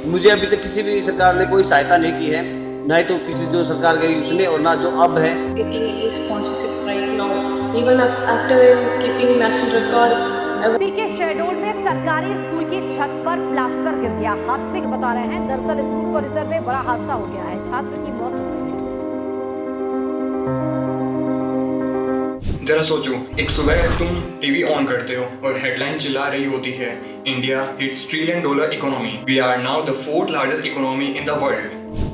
मुझे अभी तक किसी भी सरकार ने कोई सहायता नहीं की है, ना ही तो पिछली जो सरकार गई उसने और ना जो अब है। Getting any sponsorship right now, even after keeping national record. UP के शहडोल में सरकारी स्कूल की छत पर प्लास्टर गिर गया। हादसे बता रहे हैं, दरअसल स्कूल परिसर में बड़ा हादसा हो गया है, छात्र की मौत हो गई है। जरा सोचो, एक सुबह तुम टीवी ऑन करते हो और हेडलाइन चिल्ला रही होती है, India hits $1 trillion economy, we are now the 4th largest economy in the world.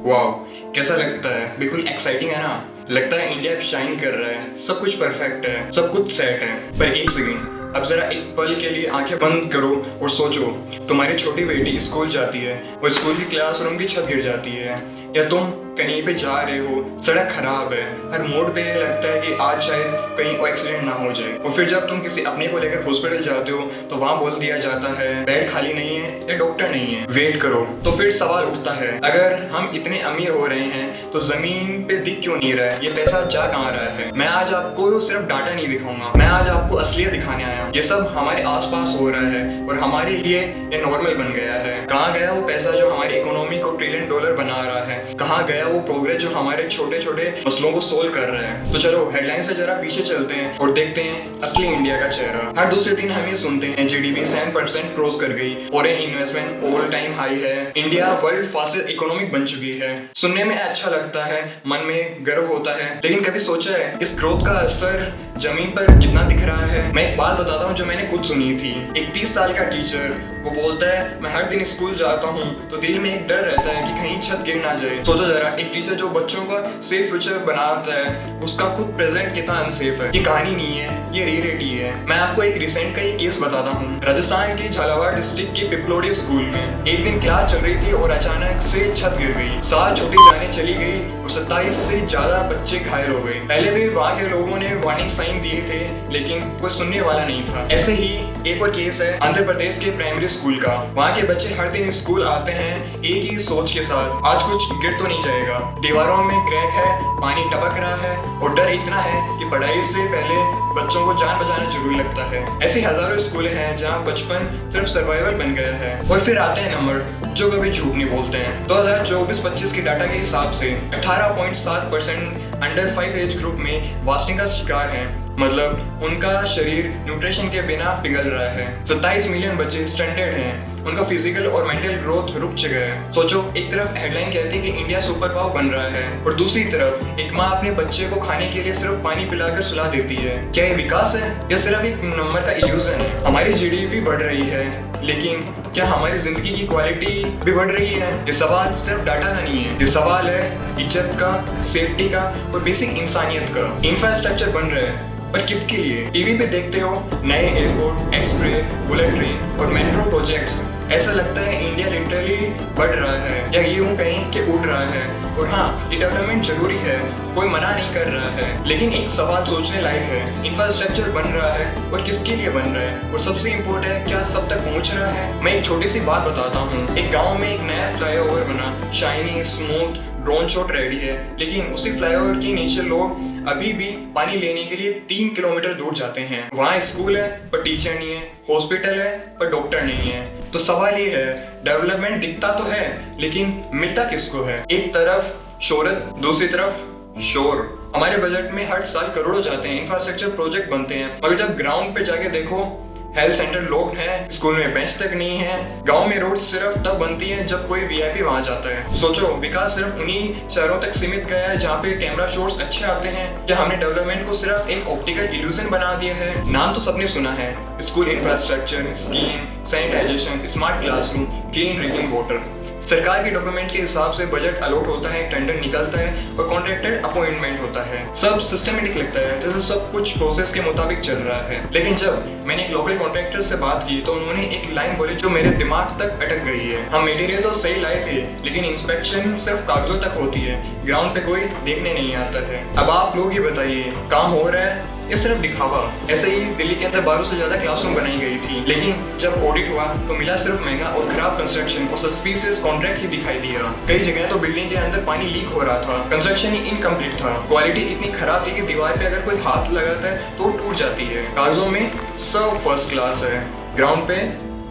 Wow, कैसा लगता है? बिल्कुल एक्साइटिंग है ना? लगता है इंडिया शाइन कर रहा है, सब कुछ परफेक्ट है, सब कुछ सेट है। पर एक सेकंड, अब जरा एक पल के लिए आंखें बंद करो और सोचो, तुम्हारी छोटी बेटी स्कूल जाती है और स्कूल की क्लासरूम की छत गिर जाती है, या तुम कहीं पे जा रहे हो, सड़क खराब है, हर मोड़ पे लगता है कि आज शायद कहीं एक्सीडेंट ना हो जाए, और फिर जब तुम किसी अपने को लेकर हॉस्पिटल जाते हो तो वहाँ बोल दिया जाता है बेड खाली नहीं है या डॉक्टर नहीं है, वेट करो। तो फिर सवाल उठता है, अगर हम इतने अमीर हो रहे हैं तो जमीन पे दिख क्यों नहीं रहा है? ये पैसा जा कहाँ रहा है? मैं आज आपको सिर्फ डाटा नहीं दिखाऊंगा, मैं आज आपको असलियत दिखाने आया। ये सब हमारे आसपास हो रहा है और हमारे लिए ये नॉर्मल बन गया है। कहाँ गया वो पैसा जो हमारी इकोनॉमी को $1 ट्रिलियन बना रहा है? कहाँ गया वो प्रोग्रेस जो हमारे छोटे छोटे मसलों को सोल्व कर रहे हैं? तो चलो हेडलाइन से जरा पीछे चलते हैं और देखते हैं असली इंडिया का चेहरा। हर दूसरे दिन हम ये सुनते हैं जीडीपी 7% क्रॉस कर गई, foreign investment all time high है, इंडिया वर्ल्ड फास्टेस्ट इकोनॉमिक बन चुकी है। सुनने में अच्छा लगता है, मन में गर्व होता है, लेकिन कभी सोचा है इस ग्रोथ का असर जमीन पर कितना दिख रहा है? मैं एक बात बताता हूँ जो मैंने खुद सुनी थी। एक 30 साल का टीचर, वो बोलता है मैं हर दिन स्कूल जाता हूँ तो दिल में एक डर रहता है कि कहीं छत गिर ना जाए। सोचो जरा, एक टीचर जो बच्चों का सेफ फ्यूचर बनाता है, उसका खुद प्रेजेंट कितना अनसेफ है। ये कहानी नहीं है, ये रियलिटी है। मैं आपको एक रिसेंट का ही केस बताता हूँ। राजस्थान की झालावाड़ डिस्ट्रिक्ट की पिपलोडी स्कूल में एक दिन क्लास चल रही थी और अचानक से छत गिर गई, 7 छोटी जाने चली गई और 27 से ज्यादा बच्चे घायल हो गए। पहले भी वहाँ के लोगों ने वार्निंग साइन दिए थे, लेकिन कोई सुनने वाला नहीं था। ऐसे ही एक और केस है आंध्र प्रदेश के प्राइमरी स्कूल का। वहाँ के बच्चे हर दिन स्कूल आते हैं एक ही सोच के साथ, आज कुछ गिर तो नहीं जाएगा। दीवारों में क्रैक है, पानी टपक रहा है और डर इतना है कि पढ़ाई से पहले बच्चों को जान बचाना जरूरी लगता है। ऐसे हजारों स्कूल हैं जहाँ बचपन सिर्फ सर्वाइवल बन गया है। और फिर आते हैं नंबर जो कभी झूठ नहीं बोलते हैं। 2024-25 के डाटा के हिसाब से 18.7% अंडर 5 एज ग्रुप में वास्टिंग का शिकार हैं, मतलब उनका शरीर न्यूट्रिशन के बिना पिघल रहा है। 27 मिलियन बच्चे स्टंटेड हैं, उनका फिजिकल और मेंटल ग्रोथ रुक चुका है। सोचो, एक तरफ हेडलाइन कहती है कि इंडिया सुपर पावर बन रहा है और दूसरी तरफ एक माँ अपने बच्चे को खाने के लिए सिर्फ पानी पिलाकर सुला देती है। क्या ये विकास है या सिर्फ एक नंबर का इल्यूजन है? हमारी जीडीपी बढ़ रही है, लेकिन क्या हमारी जिंदगी की क्वालिटी भी बढ़ रही है? ये सवाल सिर्फ डाटा का नहीं है, ये सवाल है इज्जत का, सेफ्टी का और बेसिक इंसानियत का। इंफ्रास्ट्रक्चर बन रहा है, पर किसके लिए? टीवी पे देखते हो नए एयरपोर्ट, एक्सप्रेस, बुलेट ट्रेन और मेट्रो प्रोजेक्ट्स। ऐसा लगता है इंडिया लिटरली बढ़ रहा है, या यूं कहीं कि उड़ रहा है। और हाँ, ये डेवलपमेंट जरूरी है, कोई मना नहीं कर रहा है, लेकिन एक सवाल सोचने लायक है, इंफ्रास्ट्रक्चर बन रहा है और किसके लिए बन रहा है? और सबसे इम्पोर्टेंट है, क्या सब तक पहुंच रहा है? मैं एक छोटी सी बात बताता हूँ। एक गाँव में एक नया फ्लाईओवर बना, shiny, smooth, drone shot ready है, लेकिन उसी फ्लाईओवर के नीचे लोग अभी भी पानी लेने के लिए 3 किलोमीटर दूर जाते हैं। वहाँ स्कूल है पर टीचर नहीं है, हॉस्पिटल है पर डॉक्टर नहीं है। तो सवाल ये है, डेवलपमेंट दिखता तो है, लेकिन मिलता किसको है? एक तरफ शोहरत, दूसरी तरफ शोर। हमारे बजट में हर साल करोड़ों जाते हैं, इंफ्रास्ट्रक्चर प्रोजेक्ट बनते हैं, मगर जब ग्राउंड पे जाके देखो, हेल्थ सेंटर लॉक्ड है, स्कूल में बेंच तक नहीं है, गांव में रोड सिर्फ तब बनती है जब कोई वीआईपी वहां जाता है। सोचो, विकास सिर्फ उन्हीं शहरों तक सीमित गया है जहाँ पे कैमरा शॉट्स अच्छे आते हैं, क्या हमने डेवलपमेंट को सिर्फ एक ऑप्टिकल इल्यूजन बना दिया है? नाम तो सबने सुना है, school infrastructure, scheme, sanitization, smart classroom, clean drinking water. सरकार के डॉक्यूमेंट के हिसाब से बजट अलॉट होता है, टेंडर निकलता है और कॉन्ट्रैक्टर अपॉइंटमेंट होता है। सब सिस्टमेटिक लगता है, जैसे सब कुछ प्रोसेस के मुताबिक चल रहा है। लेकिन जब मैंने एक लोकल कॉन्ट्रैक्टर से बात की तो उन्होंने एक लाइन बोली जो मेरे दिमाग तक अटक गई है। हम मटेरियल तो सही लाए थे, लेकिन इंस्पेक्शन सिर्फ कागजों तक होती है, ग्राउंड पे कोई देखने नहीं आता है। अब आप लोग ही बताइए, काम हो रहा है या सिर्फ दिखावा? ऐसे ही दिल्ली के अंदर 12 से ज्यादा क्लासरूम बनाई गई थी, लेकिन जब ऑडिट हुआ तो मिला सिर्फ महंगा और खराब कंस्ट्रक्शन और सस्पिशियस कॉन्ट्रैक्ट ही दिखाई दिया। कई जगह तो बिल्डिंग के अंदर पानी लीक हो रहा था, कंस्ट्रक्शन ही इनकम्प्लीट था, क्वालिटी इतनी खराब थी कि दीवार पे अगर कोई हाथ लगाता है तो टूट जाती है। कागजों में सब फर्स्ट क्लास है, ग्राउंड पे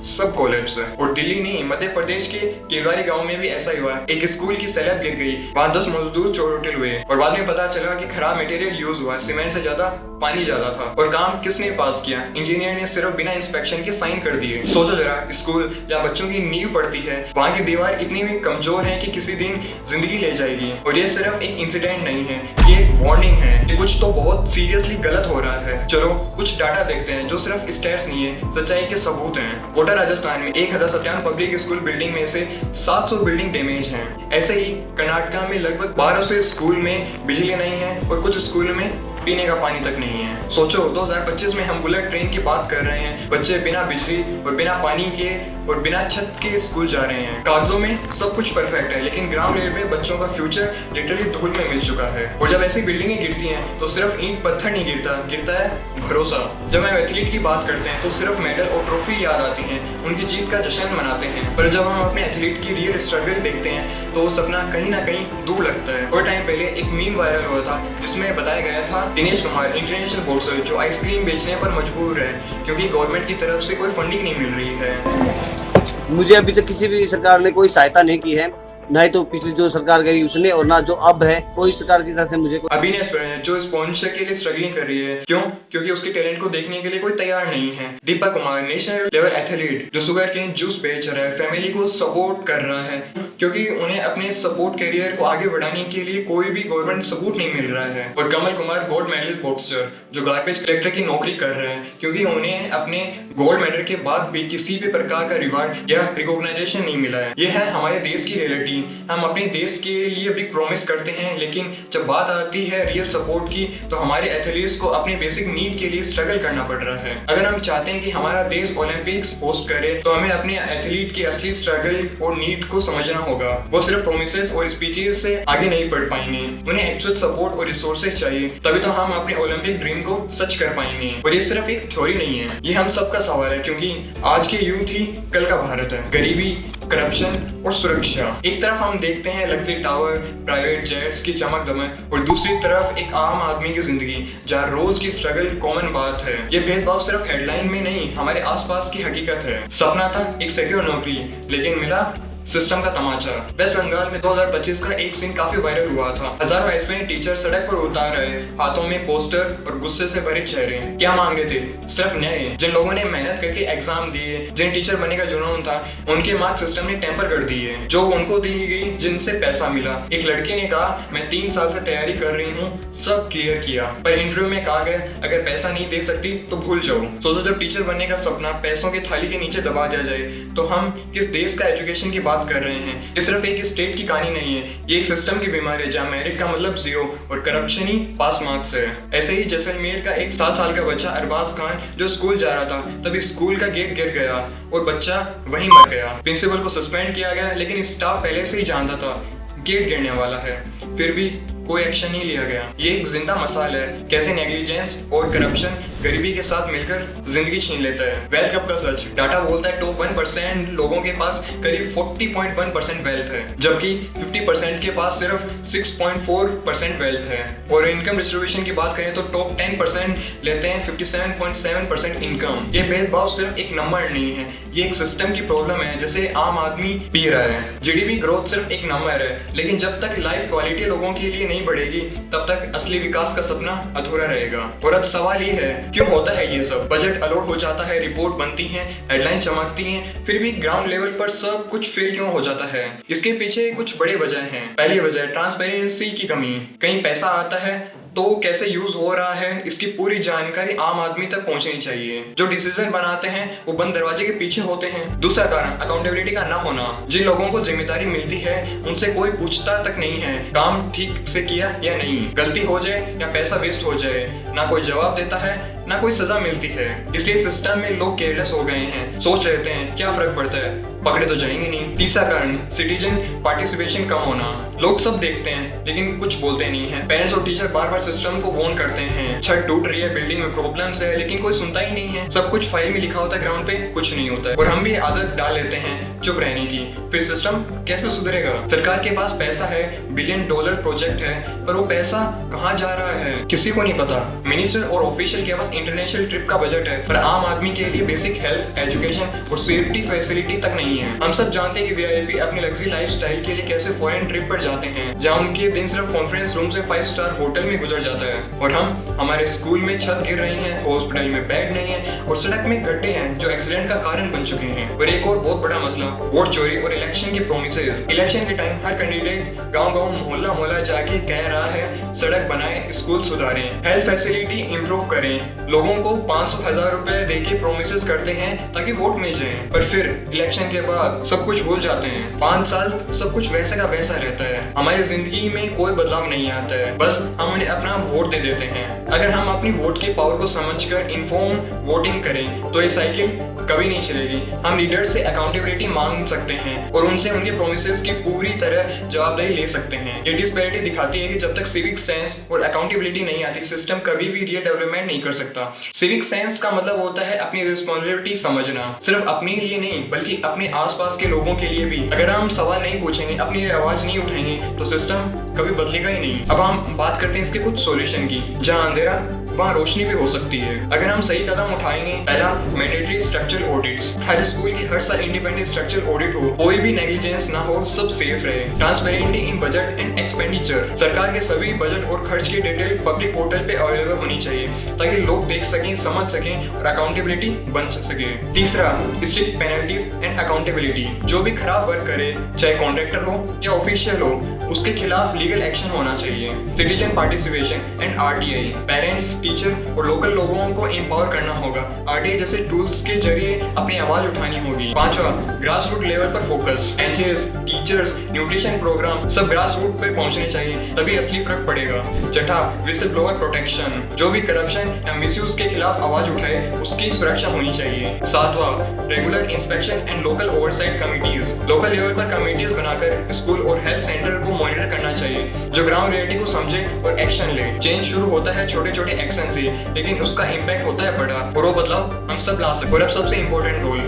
सब कोलैप्स है। और दिल्ली नहीं, मध्य प्रदेश के केवलारी गांव में भी ऐसा ही हुआ। एक स्कूल की स्लैब गिर गई, वहां 10 मजदूर चोटिल हुए और बाद में पता चला कि खराब मटेरियल यूज हुआ, सीमेंट से ज्यादा पानी ज्यादा था। और काम किसने पास किया? इंजीनियर ने सिर्फ बिना इंस्पेक्शन के साइन कर दिए। सोचो जरा, स्कूल जहाँ बच्चों की नींव पड़ती है वहाँ की दीवार इतनी भी कमजोर है कि किसी दिन जिंदगी ले जाएगी। और ये सिर्फ एक इंसिडेंट नहीं है, ये एक वार्निंग है कि कुछ तो बहुत सीरियसली गलत हो रहा है। चलो कुछ डाटा देखते हैं जो सिर्फ स्टैट्स नहीं है, सच्चाई के सबूत हैं। कोटा राजस्थान में 1057 पब्लिक स्कूल बिल्डिंग में से 700 बिल्डिंग डैमेज हैं। ऐसे ही कर्नाटका में लगभग 1200 स्कूल में बिजली नहीं है और कुछ स्कूल में पीने का पानी तक नहीं है। सोचो 2025 में हम बुलेट ट्रेन की बात कर रहे हैं, बच्चे बिना बिजली और बिना पानी के और बिना छत के स्कूल जा रहे हैं। कागजों में सब कुछ परफेक्ट है, लेकिन ग्राउंड लेवल पे बच्चों का फ्यूचर लिटरली धूल में मिल चुका है। और जब ऐसी बिल्डिंगें गिरती हैं तो सिर्फ ईंट पत्थर नहीं गिरता है भरोसा। जब हम एथलीट की बात करते हैं तो सिर्फ मेडल और ट्रॉफी याद आती हैं, उनकी जीत का जश्न मनाते हैं। पर जब हम अपने एथलीट की रियल स्ट्रगल देखते हैं तो वो सपना कहीं ना कहीं दूर लगता है। और टाइम पहले एक मीम वायरल हुआ था जिसमें बताया गया था दिनेश कुमार इंटरनेशनल बॉक्सर जो आइसक्रीम बेचने पर मजबूर है क्योंकि गवर्नमेंट की तरफ से कोई फंडिंग नहीं मिल रही है। मुझे अभी तक किसी भी सरकार ने कोई सहायता नहीं की है, ना ही तो पिछली जो सरकार गई उसने और ना जो अब है, कोई सरकार की तरफ से मुझे अभी ने जो स्पॉन्सर के लिए स्ट्रगलिंग कर रही है। क्यों? क्योंकि उसके टैलेंट को देखने के लिए कोई तैयार नहीं है। Deepa Kumar national level athlete जो शुगर केन जूस बेच रहा है, फैमिली को सपोर्ट कर रहा है क्योंकि उन्हें अपने सपोर्ट करियर को आगे बढ़ाने के लिए कोई भी गवर्नमेंट सपोर्ट नहीं मिल रहा है। और Kamal Kumar gold medallist boxer जो गार्बेज कलेक्टर की नौकरी कर रहे हैं क्योंकि उन्हें अपने गोल्ड मेडल के बाद भी किसी भी प्रकार का रिवार्ड या रिकॉग्नाइजेशन नहीं मिला है। ये है हमारे देश की रियलिटी। हम अपने देश के लिए बिग प्रॉमिस करते हैं, लेकिन जब बात आती है रियल सपोर्ट की तो हमारे एथलीट्स को अपने बेसिक नीड के लिए स्ट्रगल करना पड़ रहा है। अगर हम चाहते हैं कि हमारा देश ओलंपिक्स होस्ट करे तो हमें अपने एथलीट के असली स्ट्रगल और नीड को समझना होगा। वो सिर्फ प्रोमिसेस और स्पीचेस से आगे नहीं बढ़ पाएंगे, उन्हें एक्चुअल सपोर्ट और रिसोर्सेज चाहिए, तभी तो हम अपने ओलंपिक ड्रीम को सच कर पाएंगे। और ये सिर्फ एक थ्योरी नहीं है, ये हम सबका सवाल है क्योंकि आज के यूथ ही कल का भारत है। गरीबी, करप्शन और सुरक्षा, एक तरफ हम देखते हैं लग्जरी टावर, प्राइवेट जेट्स की चमक दमक और दूसरी तरफ एक आम आदमी की जिंदगी जहाँ रोज की स्ट्रगल कॉमन बात है। ये भेदभाव सिर्फ हेडलाइन में नहीं, हमारे आसपास की हकीकत है। सपना था एक सिक्योर नौकरी, लेकिन मिला सिस्टम का तमाचा। वेस्ट बंगाल में 2025 का एक सीन काफी वायरल हुआ था। हजारों एस्पिरेंट टीचर सड़क पर उतार रहे, हाथों में पोस्टर और गुस्से से भरे चेहरे। क्या मांग रहे थे? सिर्फ न्याय। जिन लोगों ने मेहनत करके एग्जाम दिए, जिन टीचर बनने का जुनून था, उनके मार्क्स सिस्टम ने टेम्पर कर दिए। जो उनको दी गई जिनसे पैसा मिला। एक लड़के ने कहा मैं 3 साल से तैयारी कर रही हूँ, सब क्लियर किया, पर इंटरव्यू में कहा गया अगर पैसा नहीं दे सकती तो भूल जाओ। सोचो जब टीचर बनने का सपना पैसों की थाली के नीचे दबा दिया जाए तो हम किस देश का एजुकेशन की बात कर रहे हैं। ये सिर्फ एक स्टेट की कहानी नहीं है, ये एक सिस्टम की बीमारी है जहाँ मेरिट का मतलब 0 और करप्शन ही पास मार्क्स है। ऐसे ही जैसलमेर का एक 7 साल का बच्चा अरबाज खान जो स्कूल जा रहा था, तभी स्कूल का गेट गिर गया और बच्चा वहीं मर गया। प्रिंसिपल को सस्पेंड किया गया, लेकिन स्टाफ पहले से ही जानता था गेट गिरने वाला है, फिर भी कोई एक्शन नहीं लिया गया। ये एक जिंदा मसाल है कैसे नेग्लिजेंस और करप्शन गरीबी के साथ मिलकर जिंदगी छीन लेता है। वेल्थ कप का सच, डाटा बोलता है टॉप 1% लोगों के पास करीब 40.1% वेल्थ है, जबकि 50% के पास सिर्फ 6.4% वेल्थ है। और इनकम डिस्ट्रीब्यूशन की बात करें तो टॉप 10% लेते हैं 57.7% इनकम। ये भेदभाव सिर्फ एक नंबर नहीं है, ये एक सिस्टम की प्रॉब्लम है जिसे आम आदमी पी रहा है। जीडीपी ग्रोथ सिर्फ एक नंबर है, लेकिन जब तक लाइफ क्वालिटी लोगों के लिए नहीं बढ़ेगी तब तक असली विकास का सपना अधूरा रहेगा। और अब सवाल ये है क्यों होता है ये सब? बजट अलॉट हो जाता है, रिपोर्ट बनती है, हेडलाइन चमकती हैं, फिर भी ग्राउंड लेवल पर सब कुछ फेल क्यों हो जाता है? इसके पीछे कुछ बड़े वजह हैं। पहली वजह ट्रांसपेरेंसी की कमी। कहीं पैसा आता है तो कैसे यूज हो रहा है इसकी पूरी जानकारी आम आदमी तक पहुंचनी चाहिए। जो डिसीजन बनाते हैं वो बंद दरवाजे के पीछे होते हैं। दूसरा कारण अकाउंटेबिलिटी का ना होना। जिन लोगों को जिम्मेदारी मिलती है उनसे कोई पूछता तक नहीं है काम ठीक से किया या नहीं। गलती हो जाए या पैसा वेस्ट हो जाए, ना कोई जवाब देता है ना कोई सजा मिलती है। इसलिए सिस्टम में लोग केयरलेस हो गए हैं, सोच रहते हैं क्या फर्क पड़ता है, पकड़े तो जाएंगे नहीं। तीसरा कारण सिटीजन पार्टिसिपेशन कम होना। लोग सब देखते हैं लेकिन कुछ बोलते नहीं है। पेरेंट्स और टीचर बार बार सिस्टम को वार्न करते हैं, छत टूट रही है, बिल्डिंग में प्रॉब्लम्स है, लेकिन कोई सुनता ही नहीं है। सब कुछ फाइल में लिखा होता है, ग्राउंड पे कुछ नहीं होता है। और हम भी आदत डाल लेते हैं चुप रहने की। फिर सिस्टम कैसे सुधरेगा? सरकार के पास पैसा है, $1 बिलियन प्रोजेक्ट है, पर वो पैसा कहाँ जा रहा है किसी को नहीं पता। मिनिस्टर और ऑफिशियल के पास इंटरनेशनल ट्रिप का बजट है, पर आम आदमी के लिए बेसिक हेल्थ, एजुकेशन और सेफ्टी फैसिलिटी तक नहीं है। हम सब जानते हैं कि वीआईपी अपनी लग्जरी लाइफस्टाइल के लिए कैसे फॉरेन ट्रिप पर जाते हैं, जहाँ उनके दिन सिर्फ कॉन्फ्रेंस रूम से 5 स्टार होटल में गुजर जाता है। और हम हमारे स्कूल में छत गिर रही है, हॉस्पिटल में बेड नहीं है और सड़क में गड्ढे हैं जो एक्सीडेंट का कारण बन चुके हैं। और एक और बहुत बड़ा मसला, वोट चोरी और इलेक्शन के प्रोमिसेस। इलेक्शन के टाइम हर कैंडिडेट गांव-गांव, मोहल्ला-मोहल्ला जाके कह रहा है सड़क बनाएं, स्कूल सुधारें, हेल्थ फैसिलिटी इंप्रूव करें। लोगों को 500,000 रुपए देके प्रोमिसेस करते हैं ताकि वोट मिल जाए, पर फिर इलेक्शन के बाद सब कुछ भूल जाते हैं। 5 साल सब कुछ वैसा का वैसा रहता है। हमारी जिंदगी में कोई बदलाव नहीं आता है, बस हम उन्हें अपना वोट दे देते हैं। अगर हम अपनी वोट की पावर को समझकर इन्फॉर्म वोटिंग करें तो ये साइकिल कभी नहीं चलेगी। हम लीडर से अकाउंटेबिलिटी मांग सकते हैं और उनसे उनके प्रोमिसेस की पूरी तरह जवाबदेही ले सकते हैं। ये डिस्पैरिटी दिखाती है कि जब तक सिविक सेंस और अकाउंटेबिलिटी नहीं आती, सिस्टम कभी भी रियल डेवलपमेंट नहीं कर सकता। सिविक सेंस का मतलब होता है अपनी रिस्पॉन्सिबिलिटी समझना, सिर्फ अपने लिए नहीं बल्कि अपने आसपास के लोगों के लिए भी। अगर हम सवाल नहीं पूछेंगे, अपनी आवाज नहीं उठाएंगे तो सिस्टम कभी बदलेगा ही नहीं। अब हम बात करते हैं इसके कुछ सॉल्यूशन की। जहां अंधेरा वहाँ रोशनी भी हो सकती है अगर हम सही कदम उठाएंगे। पहला, मैंडेटरी स्ट्रक्चरल ऑडिट्स। हर स्कूल की हर साल इंडिपेंडेंट स्ट्रक्चरल ऑडिट हो, कोई भी नेग्लिजेंस ना हो, सब सेफ रहे। Transparency in budget and expenditure. सरकार के सभी बजट और खर्च की डिटेल पब्लिक पोर्टल पे अवेलेबल होनी चाहिए ताकि लोग देख सकें, समझ सकें और अकाउंटेबिलिटी बन सके। तीसरा, स्ट्रिक्ट पेनल्टीज एंड अकाउंटेबिलिटी। जो भी खराब वर्क करे, चाहे कॉन्ट्रैक्टर हो या ऑफिशियल हो, उसके खिलाफ लीगल एक्शन होना चाहिए। Citizen participation and RTI. Parents, teacher और लोकल लोगों को एम्पावर करना होगा। आरटीआई जैसे टूल्स के जरिए अपनी आवाज उठानी होगी। पांचवा, ग्रास रूट लेवल पर focus. NGOs, teachers, nutrition program सब ग्रास रूट पे पहुंचने चाहिए, तभी असली फर्क पड़ेगा। छठा, विसल ब्लोअर प्रोटेक्शन। जो भी करप्शन या मिसयूज के खिलाफ आवाज उठाए उसकी सुरक्षा होनी चाहिए। सातवां, regular inspection and local oversight committees. Local level पर कमिटीज बनाकर स्कूल और हेल्थ सेंटर को मॉनिटर करना चाहिए, जो ग्राउंड रियलिटी को समझे और एक्शन ले। चेंज शुरू होता है छोटे छोटे एक्शन से, लेकिन उसका इम्पैक्ट होता है बड़ा, और वो बदलाव हम सब ला सकते हैं। और अब सबसे इम्पोर्टेंट रोल,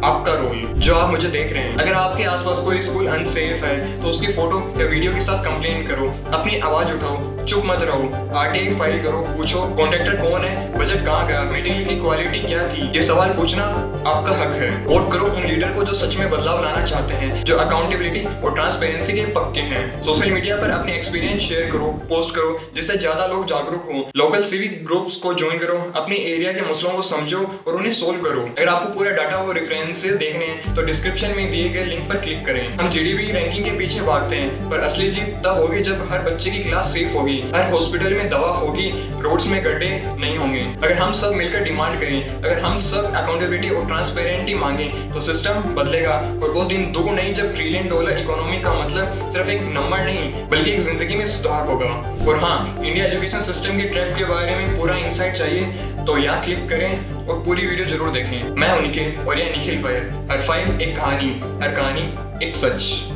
आपका रोल, जो आप मुझे देख रहे हैं। अगर आपके आसपास कोई स्कूल अनसेफ है तो उसकी फोटो या वीडियो के साथ कंप्लेन करो, अपनी आवाज उठाओ, चुप मत रहो। आरटीआई फाइल करो, पूछो कॉन्ट्रैक्टर कौन है, बजट कहाँ गया, मटेरियल की क्वालिटी क्या थी। ये सवाल पूछना आपका हक है। वोट करो उन लीडर को जो सच में बदलाव लाना चाहते हैं, जो अकाउंटेबिलिटी और ट्रांसपेरेंसी के पक्के हैं। सोशल मीडिया पर अपने एक्सपीरियंस शेयर करो, पोस्ट करो, जिससे ज्यादा लोग जागरूक हो। लोकल सिविक ग्रुप्स को ज्वाइन करो, अपने एरिया के मसलों को समझो और उन्हें सोल्व करो। अगर आपको पूरा डाटा और रेफरेंसेस देखने हैं तो डिस्क्रिप्शन में दिए गए लिंक पर क्लिक करें। हम जीडीपी रैंकिंग के पीछे भागते हैं, पर असली जीत तब होगी जब हर बच्चे की क्लास सेफ होगी, हर हॉस्पिटल में दवा होगी, रोड्स में गड्ढे नहीं होंगे। अगर हम सब मिलकर डिमांड करें, अगर हम सब अकाउंटेबिलिटी और ट्रांसपेरेंटी मांगे तो सिस्टम बदलेगा। और वो दिन दूर नहीं जब $1 ट्रिलियन इकोनॉमी का मतलब सिर्फ एक नंबर नहीं बल्कि एक जिंदगी में सुधार होगा। और हाँ, इंडिया एजुकेशन सिस्टम के ट्रैप के बारे में पूरा इंसाइट चाहिए तो यहाँ क्लिक करें और पूरी वीडियो जरूर देखें। मैं हूं निखिल और यह निखिल फाइल। हर फाइल एक कहानी, हर कहानी एक सच।